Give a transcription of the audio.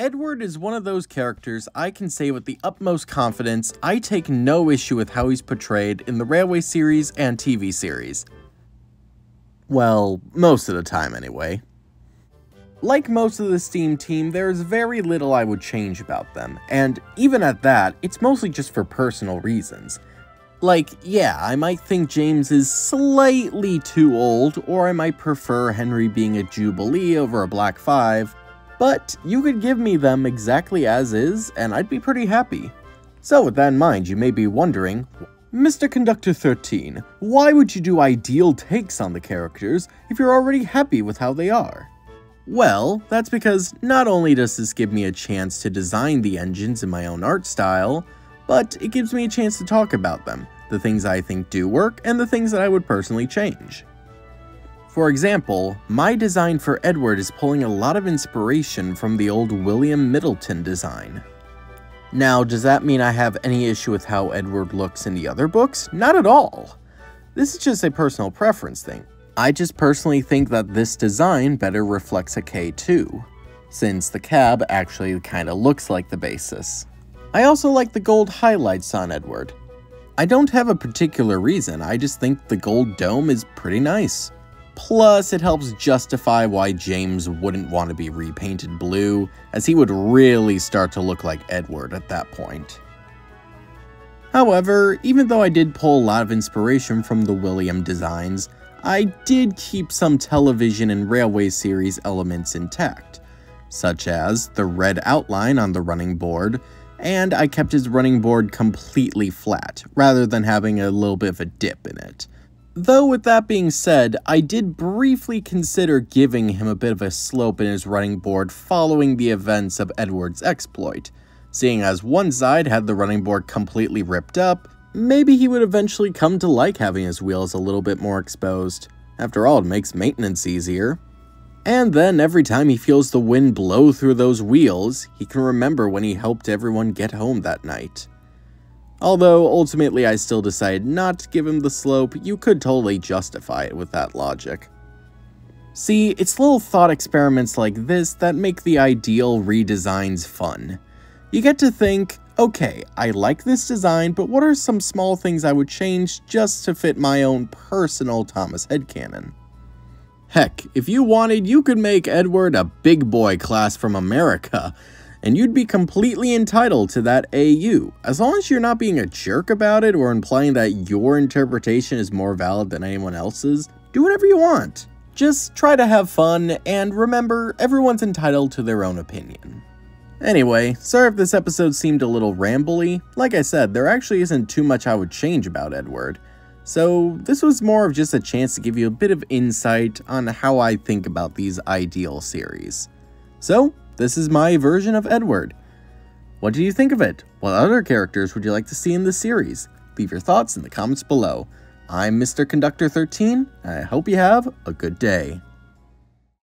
Edward is one of those characters I can say with the utmost confidence I take no issue with how he's portrayed in the Railway series and TV series. Well, most of the time anyway. Like most of the Steam team, there is very little I would change about them, and even at that, it's mostly just for personal reasons. Like, yeah, I might think James is slightly too old, or I might prefer Henry being a Jubilee over a Black 5, but you could give me them exactly as is, and I'd be pretty happy. So with that in mind, you may be wondering, Mr. Conductor 13, why would you do ideal takes on the characters if you're already happy with how they are? Well, that's because not only does this give me a chance to design the engines in my own art style, but it gives me a chance to talk about them, the things I think do work, and the things that I would personally change. For example, my design for Edward is pulling a lot of inspiration from the old William Middleton design. Now, does that mean I have any issue with how Edward looks in the other books? Not at all! This is just a personal preference thing. I just personally think that this design better reflects a K2, since the cab actually kinda looks like the basis. I also like the gold highlights on Edward. I don't have a particular reason, I just think the gold dome is pretty nice. Plus, it helps justify why James wouldn't want to be repainted blue, as he would really start to look like Edward at that point. However, even though I did pull a lot of inspiration from the William designs, I did keep some television and railway series elements intact, such as the red outline on the running board, and I kept his running board completely flat, rather than having a little bit of a dip in it. Though with that being said, I did briefly consider giving him a bit of a slope in his running board following the events of Edward's exploit, seeing as one side had the running board completely ripped up. Maybe he would eventually come to like having his wheels a little bit more exposed. After all, it makes maintenance easier. And then every time he feels the wind blow through those wheels, he can remember when he helped everyone get home that night. Although, ultimately I still decided not to give him the slope, you could totally justify it with that logic. See, it's little thought experiments like this that make the ideal redesigns fun. You get to think, okay, I like this design, but what are some small things I would change just to fit my own personal Thomas headcanon? Heck, if you wanted, you could make Edward a big boy class from America, and you'd be completely entitled to that AU, as long as you're not being a jerk about it or implying that your interpretation is more valid than anyone else's. Do whatever you want. Just try to have fun, and remember, everyone's entitled to their own opinion. Anyway, sorry if this episode seemed a little rambly. Like I said, there actually isn't too much I would change about Edward. So this was more of just a chance to give you a bit of insight on how I think about these ideal series. So, this is my version of Edward. What do you think of it? What other characters would you like to see in the series? Leave your thoughts in the comments below. I'm Mr. Conductor 13, and I hope you have a good day.